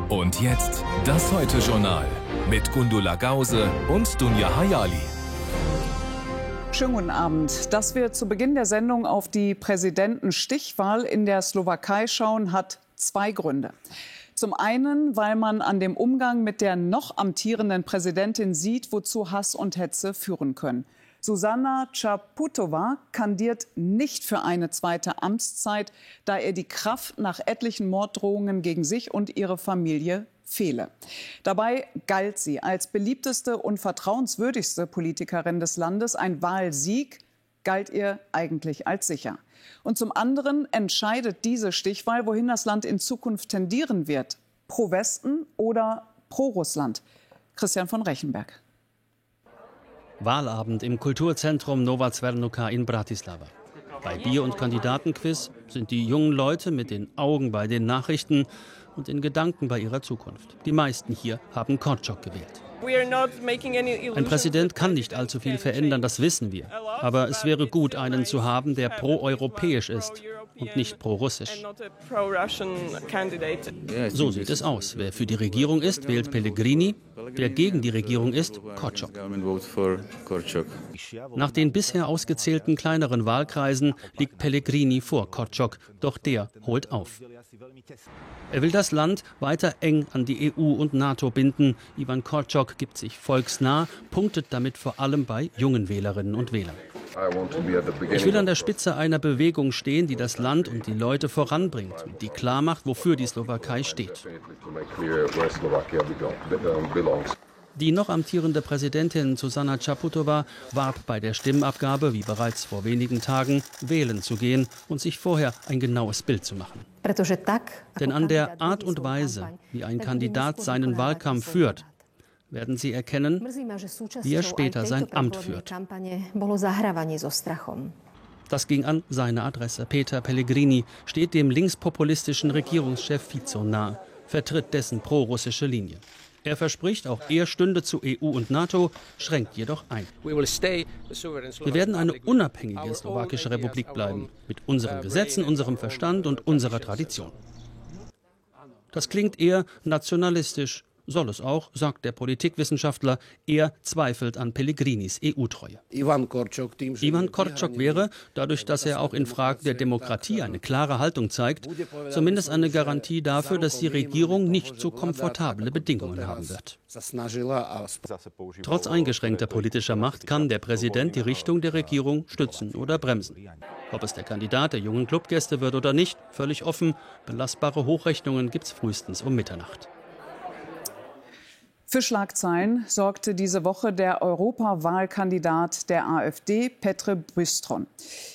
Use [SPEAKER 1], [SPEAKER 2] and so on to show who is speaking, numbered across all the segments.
[SPEAKER 1] Und jetzt das Heute-Journal mit Gundula Gause und Dunja Hayali.
[SPEAKER 2] Schönen guten Abend. Dass wir zu Beginn der Sendung auf die Präsidentenstichwahl in der Slowakei schauen, hat zwei Gründe. Zum einen, weil man an dem Umgang mit der noch amtierenden Präsidentin sieht, wozu Hass und Hetze führen können. Zuzana Čaputová kandidiert nicht für eine zweite Amtszeit, da ihr die Kraft nach etlichen Morddrohungen gegen sich und ihre Familie fehle. Dabei galt sie als beliebteste und vertrauenswürdigste Politikerin des Landes. Ein Wahlsieg galt ihr eigentlich als sicher. Und zum anderen entscheidet diese Stichwahl, wohin das Land in Zukunft tendieren wird. Pro Westen oder pro Russland? Christian von Rechenberg.
[SPEAKER 3] Wahlabend im Kulturzentrum Nova Cvernuka in Bratislava. Bei Bier- und Kandidatenquiz sind die jungen Leute mit den Augen bei den Nachrichten und in Gedanken bei ihrer Zukunft. Die meisten hier haben Korczok gewählt. Ein Präsident kann nicht allzu viel verändern, das wissen wir. Aber es wäre gut, einen zu haben, der pro-europäisch ist und nicht pro-russisch. So sieht es aus. Wer für die Regierung ist, wählt Pellegrini. Wer gegen die Regierung ist, Korczok. Nach den bisher ausgezählten kleineren Wahlkreisen liegt Pellegrini vor Korczok. Doch der holt auf. Er will das Land weiter eng an die EU und NATO binden. Ivan Korczok gibt sich volksnah, punktet damit vor allem bei jungen Wählerinnen und Wählern. Ich will an der Spitze einer Bewegung stehen, die das Land und die Leute voranbringt, die klar macht, wofür die Slowakei steht. Die noch amtierende Präsidentin Zuzana Čaputová warb bei der Stimmabgabe, wie bereits vor wenigen Tagen, wählen zu gehen und sich vorher ein genaues Bild zu machen. Denn an der Art und Weise, wie ein Kandidat seinen Wahlkampf führt, werden Sie erkennen, wie er später sein Amt führt. Das ging an seine Adresse. Peter Pellegrini steht dem linkspopulistischen Regierungschef Fico nahe, vertritt dessen pro-russische Linie. Er verspricht, auch er stünde zu EU und NATO, schränkt jedoch ein. Wir werden eine unabhängige slowakische Republik bleiben, mit unseren Gesetzen, unserem Verstand und unserer Tradition. Das klingt eher nationalistisch, soll es auch, sagt der Politikwissenschaftler. Er zweifelt an Pellegrinis EU-Treue. Ivan Korczok wäre, dadurch, dass er auch in Fragen der Demokratie eine klare Haltung zeigt, zumindest eine Garantie dafür, dass die Regierung nicht so komfortable Bedingungen haben wird. Trotz eingeschränkter politischer Macht kann der Präsident die Richtung der Regierung stützen oder bremsen. Ob es der Kandidat der jungen Clubgäste wird oder nicht, völlig offen. Belastbare Hochrechnungen gibt es frühestens um Mitternacht.
[SPEAKER 2] Für Schlagzeilen sorgte diese Woche der Europawahlkandidat der AfD, Petr Bystron.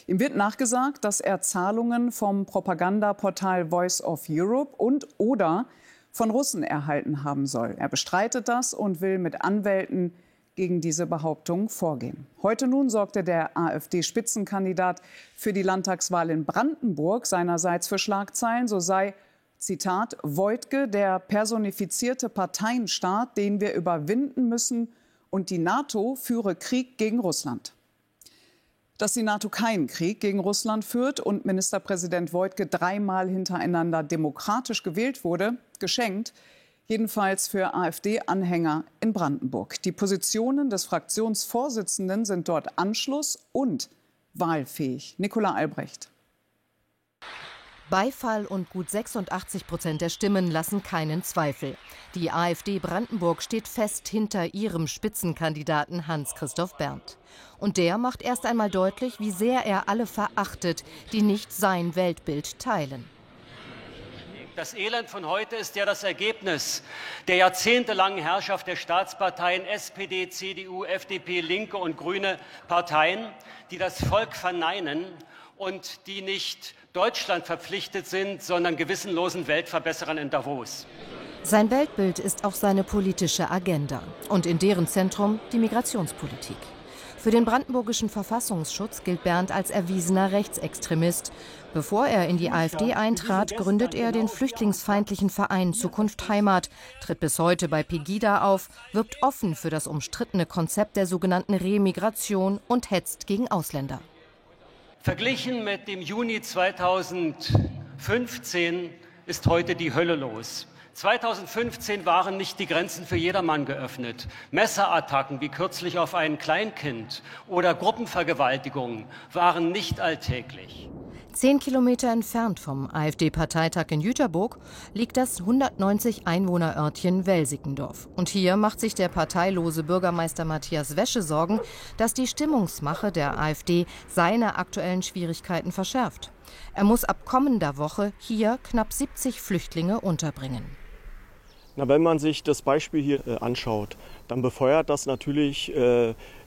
[SPEAKER 2] Ihm wird nachgesagt, dass er Zahlungen vom Propagandaportal Voice of Europe und/oder von Russen erhalten haben soll. Er bestreitet das und will mit Anwälten gegen diese Behauptung vorgehen. Heute nun sorgte der AfD-Spitzenkandidat für die Landtagswahl in Brandenburg seinerseits für Schlagzeilen. So sei, Zitat, Wojtke der personifizierte Parteienstaat, den wir überwinden müssen, und die NATO führe Krieg gegen Russland. Dass die NATO keinen Krieg gegen Russland führt und Ministerpräsident Wojtke dreimal hintereinander demokratisch gewählt wurde, geschenkt, jedenfalls für AfD-Anhänger in Brandenburg. Die Positionen des Fraktionsvorsitzenden sind dort anschluss- und wahlfähig. Nicola Albrecht.
[SPEAKER 4] Beifall und gut 86% der Stimmen lassen keinen Zweifel. Die AfD Brandenburg steht fest hinter ihrem Spitzenkandidaten Hans-Christoph Berndt. Und der macht erst einmal deutlich, wie sehr er alle verachtet, die nicht sein Weltbild teilen.
[SPEAKER 5] Das Elend von heute ist ja das Ergebnis der jahrzehntelangen Herrschaft der Staatsparteien SPD, CDU, FDP, Linke und Grüne Parteien, die das Volk verneinen und die nicht Deutschland verpflichtet sind, sondern gewissenlosen Weltverbesserern in Davos.
[SPEAKER 4] Sein Weltbild ist auch seine politische Agenda und in deren Zentrum die Migrationspolitik. Für den brandenburgischen Verfassungsschutz gilt Berndt als erwiesener Rechtsextremist. Bevor er in die AfD eintrat, gründet er den flüchtlingsfeindlichen Verein Zukunft Heimat, tritt bis heute bei Pegida auf, wirbt offen für das umstrittene Konzept der sogenannten Remigration und hetzt gegen Ausländer.
[SPEAKER 5] Verglichen mit dem Juni 2015 ist heute die Hölle los. 2015 waren nicht die Grenzen für jedermann geöffnet. Messerattacken wie kürzlich auf ein Kleinkind oder Gruppenvergewaltigungen waren nicht alltäglich.
[SPEAKER 4] 10 Kilometer entfernt vom AfD-Parteitag in Jüterbock liegt das 190 Einwohnerörtchen Welsikendorf. Und hier macht sich der parteilose Bürgermeister Matthias Wesche Sorgen, dass die Stimmungsmache der AfD seine aktuellen Schwierigkeiten verschärft. Er muss ab kommender Woche hier knapp 70 Flüchtlinge unterbringen.
[SPEAKER 6] Na, wenn man sich das Beispiel hier anschaut, dann befeuert das natürlich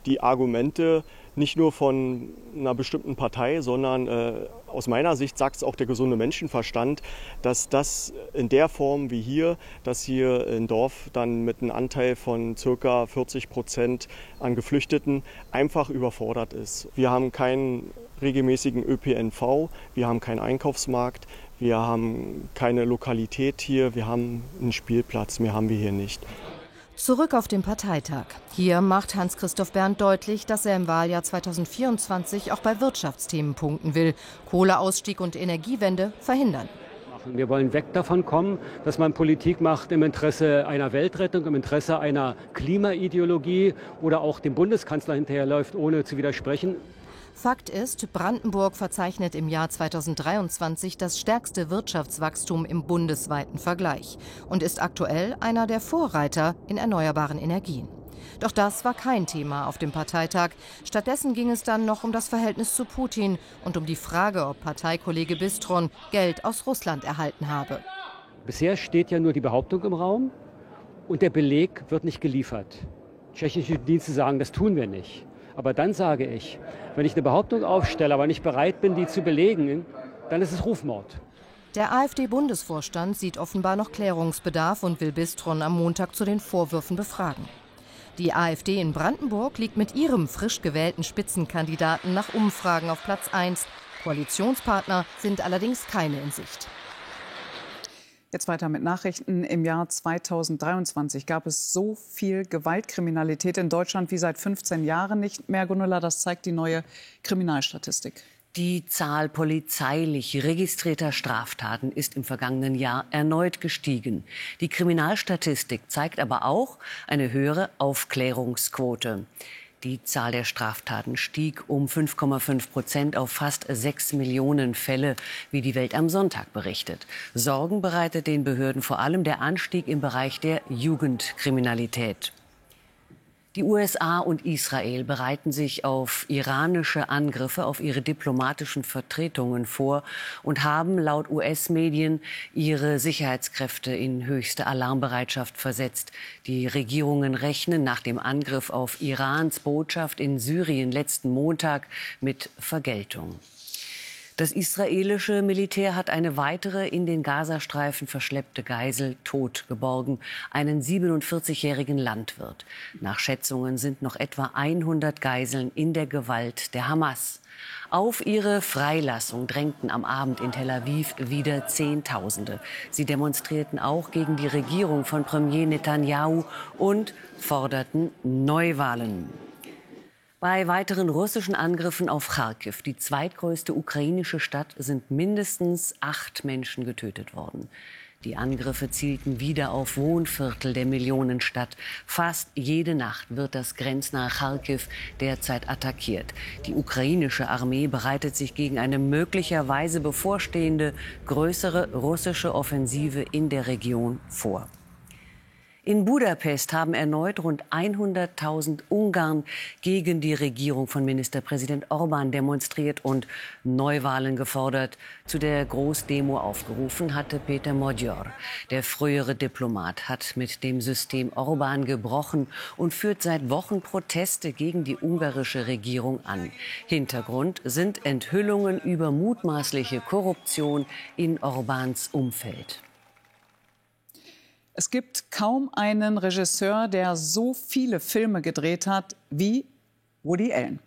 [SPEAKER 6] die Argumente nicht nur von einer bestimmten Partei, sondern aus meiner Sicht sagt es auch der gesunde Menschenverstand, dass das in der Form wie hier, dass hier ein Dorf dann mit einem Anteil von ca. 40% an Geflüchteten einfach überfordert ist. Wir haben keinen regelmäßigen ÖPNV, wir haben keinen Einkaufsmarkt, wir haben keine Lokalität hier, wir haben einen Spielplatz, mehr haben wir hier nicht.
[SPEAKER 4] Zurück auf den Parteitag. Hier macht Hans-Christoph Berndt deutlich, dass er im Wahljahr 2024 auch bei Wirtschaftsthemen punkten will. Kohleausstieg und Energiewende verhindern.
[SPEAKER 5] Wir wollen weg davon kommen, dass man Politik macht im Interesse einer Weltrettung, im Interesse einer Klimaideologie oder auch dem Bundeskanzler hinterherläuft, ohne zu widersprechen.
[SPEAKER 4] Fakt ist, Brandenburg verzeichnet im Jahr 2023 das stärkste Wirtschaftswachstum im bundesweiten Vergleich und ist aktuell einer der Vorreiter in erneuerbaren Energien. Doch das war kein Thema auf dem Parteitag. Stattdessen ging es dann noch um das Verhältnis zu Putin und um die Frage, ob Parteikollege Bistron Geld aus Russland erhalten habe.
[SPEAKER 5] Bisher steht ja nur die Behauptung im Raum und der Beleg wird nicht geliefert. Tschechische Dienste sagen, das tun wir nicht. Aber dann sage ich, wenn ich eine Behauptung aufstelle, aber nicht bereit bin, die zu belegen, dann ist es Rufmord.
[SPEAKER 4] Der AfD-Bundesvorstand sieht offenbar noch Klärungsbedarf und will Bistron am Montag zu den Vorwürfen befragen. Die AfD in Brandenburg liegt mit ihrem frisch gewählten Spitzenkandidaten nach Umfragen auf Platz 1. Koalitionspartner sind allerdings keine in Sicht.
[SPEAKER 2] Jetzt weiter mit Nachrichten. Im Jahr 2023 gab es so viel Gewaltkriminalität in Deutschland wie seit 15 Jahren nicht mehr. Gundula, das zeigt die neue Kriminalstatistik.
[SPEAKER 7] Die Zahl polizeilich registrierter Straftaten ist im vergangenen Jahr erneut gestiegen. Die Kriminalstatistik zeigt aber auch eine höhere Aufklärungsquote. Die Zahl der Straftaten stieg um 5,5% auf fast 6 Millionen Fälle, wie die Welt am Sonntag berichtet. Sorgen bereitet den Behörden vor allem der Anstieg im Bereich der Jugendkriminalität. Die USA und Israel bereiten sich auf iranische Angriffe auf ihre diplomatischen Vertretungen vor und haben laut US-Medien ihre Sicherheitskräfte in höchste Alarmbereitschaft versetzt. Die Regierungen rechnen nach dem Angriff auf Irans Botschaft in Syrien letzten Montag mit Vergeltung. Das israelische Militär hat eine weitere in den Gazastreifen verschleppte Geisel tot geborgen, einen 47-jährigen Landwirt. Nach Schätzungen sind noch etwa 100 Geiseln in der Gewalt der Hamas. Auf ihre Freilassung drängten am Abend in Tel Aviv wieder Zehntausende. Sie demonstrierten auch gegen die Regierung von Premier Netanyahu und forderten Neuwahlen. Bei weiteren russischen Angriffen auf Charkiw, die zweitgrößte ukrainische Stadt, sind mindestens 8 Menschen getötet worden. Die Angriffe zielten wieder auf Wohnviertel der Millionenstadt. Fast jede Nacht wird das grenznahe Charkiw derzeit attackiert. Die ukrainische Armee bereitet sich gegen eine möglicherweise bevorstehende größere russische Offensive in der Region vor. In Budapest haben erneut rund 100.000 Ungarn gegen die Regierung von Ministerpräsident Orbán demonstriert und Neuwahlen gefordert. Zu der Großdemo aufgerufen hatte Peter Magyar. Der frühere Diplomat hat mit dem System Orbán gebrochen und führt seit Wochen Proteste gegen die ungarische Regierung an. Hintergrund sind Enthüllungen über mutmaßliche Korruption in Orbáns Umfeld.
[SPEAKER 2] Es gibt kaum einen Regisseur, der so viele Filme gedreht hat wie Woody Allen.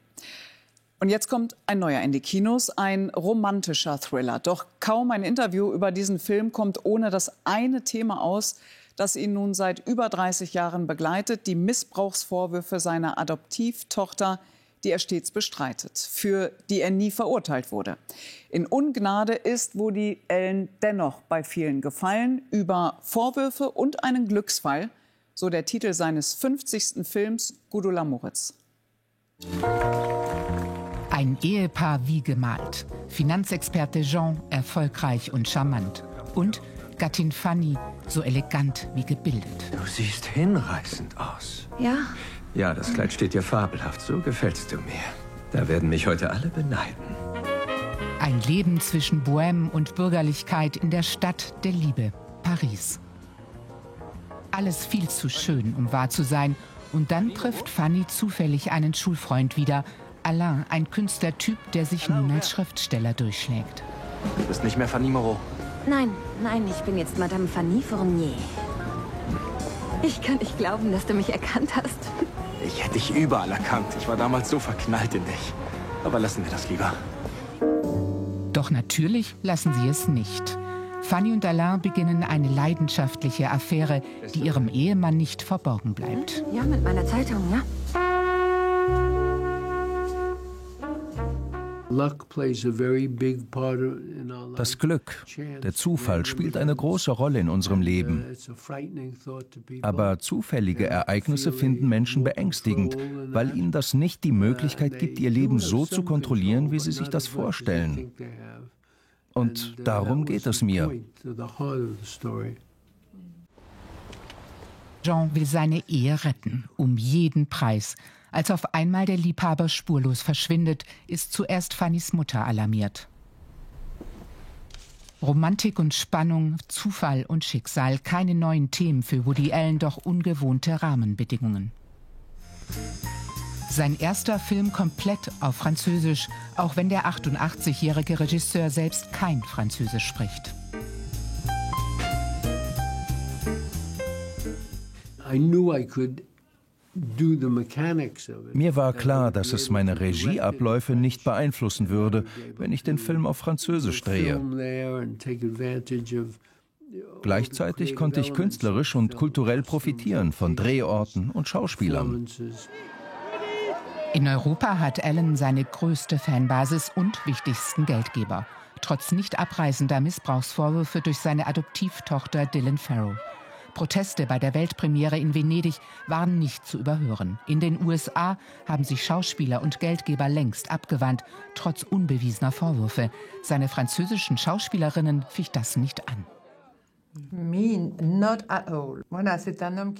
[SPEAKER 2] Und jetzt kommt ein neuer in die Kinos, ein romantischer Thriller. Doch kaum ein Interview über diesen Film kommt ohne das eine Thema aus, das ihn nun seit über 30 Jahren begleitet: die Missbrauchsvorwürfe seiner Adoptivtochter, die er stets bestreitet, für die er nie verurteilt wurde. In Ungnade ist Woody Allen dennoch bei vielen gefallen über Vorwürfe und einen Glücksfall, so der Titel seines 50. Films Gundula Moritz.
[SPEAKER 8] Ein Ehepaar wie gemalt. Finanzexperte Jean, erfolgreich und charmant. Und Gattin Fanny, so elegant wie gebildet.
[SPEAKER 9] Du siehst hinreißend aus.
[SPEAKER 10] Ja?
[SPEAKER 9] Ja, das Kleid steht dir fabelhaft. So gefällst du mir. Da werden mich heute alle beneiden.
[SPEAKER 8] Ein Leben zwischen Bohème und Bürgerlichkeit in der Stadt der Liebe, Paris. Alles viel zu schön, um wahr zu sein. Und dann trifft Fanny zufällig einen Schulfreund wieder. Alain, ein Künstlertyp, der sich nun als Schriftsteller durchschlägt.
[SPEAKER 9] Du bist nicht mehr Fanny Moreau.
[SPEAKER 10] Nein, ich bin jetzt Madame Fanny Fournier. Ich kann nicht glauben, dass du mich erkannt hast.
[SPEAKER 9] Ich hätte dich überall erkannt. Ich war damals so verknallt in dich. Aber lassen wir das lieber.
[SPEAKER 8] Doch natürlich lassen sie es nicht. Fanny und Alain beginnen eine leidenschaftliche Affäre, die ihrem Ehemann nicht verborgen bleibt.
[SPEAKER 10] Ja, mit meiner Zeitung, ja.
[SPEAKER 11] Das Glück, der Zufall spielt eine große Rolle in unserem Leben. Aber zufällige Ereignisse finden Menschen beängstigend, weil ihnen das nicht die Möglichkeit gibt, ihr Leben so zu kontrollieren, wie sie sich das vorstellen. Und darum geht es mir.
[SPEAKER 8] Jean will seine Ehe retten, um jeden Preis. Als auf einmal der Liebhaber spurlos verschwindet, ist zuerst Fannys Mutter alarmiert. Romantik und Spannung, Zufall und Schicksal, keine neuen Themen für Woody Allen, doch ungewohnte Rahmenbedingungen. Sein erster Film komplett auf Französisch, auch wenn der 88-jährige Regisseur selbst kein Französisch spricht.
[SPEAKER 11] Mir war klar, dass es meine Regieabläufe nicht beeinflussen würde, wenn ich den Film auf Französisch drehe. Gleichzeitig konnte ich künstlerisch und kulturell profitieren von Drehorten und Schauspielern.
[SPEAKER 8] In Europa hat Allen seine größte Fanbasis und wichtigsten Geldgeber. Trotz nicht abreißender Missbrauchsvorwürfe durch seine Adoptivtochter Dylan Farrow. Proteste bei der Weltpremiere in Venedig waren nicht zu überhören. In den USA haben sich Schauspieler und Geldgeber längst abgewandt, trotz unbewiesener Vorwürfe. Seine französischen Schauspielerinnen ficht das nicht an.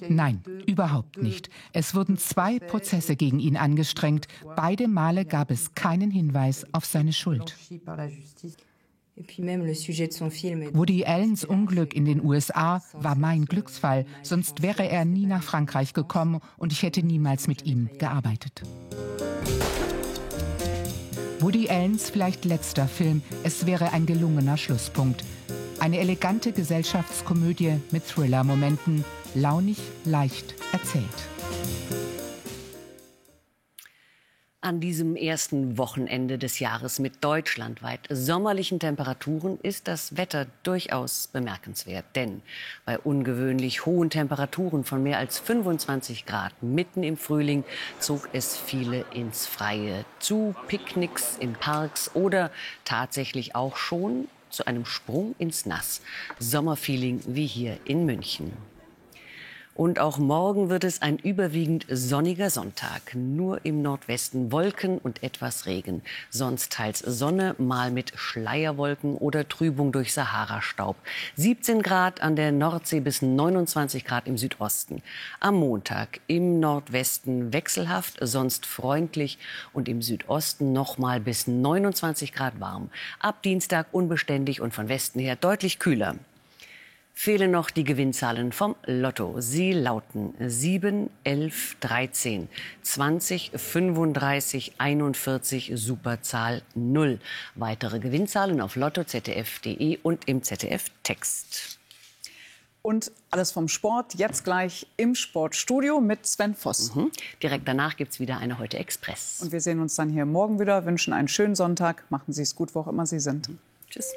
[SPEAKER 8] Nein, überhaupt nicht. Es wurden 2 Prozesse gegen ihn angestrengt. Beide Male gab es keinen Hinweis auf seine Schuld. Woody Allens Unglück in den USA war mein Glücksfall, sonst wäre er nie nach Frankreich gekommen und ich hätte niemals mit ihm gearbeitet. Woody Allens vielleicht letzter Film, es wäre ein gelungener Schlusspunkt. Eine elegante Gesellschaftskomödie mit Thriller-Momenten, launig, leicht erzählt.
[SPEAKER 7] An diesem ersten Wochenende des Jahres mit deutschlandweit sommerlichen Temperaturen ist das Wetter durchaus bemerkenswert. Denn bei ungewöhnlich hohen Temperaturen von mehr als 25 Grad mitten im Frühling zog es viele ins Freie. Zu Picknicks in Parks oder tatsächlich auch schon zu einem Sprung ins Nass. Sommerfeeling wie hier in München. Und auch morgen wird es ein überwiegend sonniger Sonntag. Nur im Nordwesten Wolken und etwas Regen. Sonst teils Sonne, mal mit Schleierwolken oder Trübung durch Sahara-Staub. 17 Grad an der Nordsee bis 29 Grad im Südosten. Am Montag im Nordwesten wechselhaft, sonst freundlich und im Südosten noch mal bis 29 Grad warm. Ab Dienstag unbeständig und von Westen her deutlich kühler. Fehlen noch die Gewinnzahlen vom Lotto. Sie lauten 7, 11, 13, 20, 35, 41, Superzahl 0. Weitere Gewinnzahlen auf lotto-zdf.de und im ZDF-Text.
[SPEAKER 2] Und alles vom Sport jetzt gleich im Sportstudio mit Sven Voss.
[SPEAKER 7] Direkt danach gibt es wieder eine Heute Express.
[SPEAKER 2] Und wir sehen uns dann hier morgen wieder, wünschen einen schönen Sonntag. Machen Sie es gut, wo auch immer Sie sind.
[SPEAKER 7] Tschüss.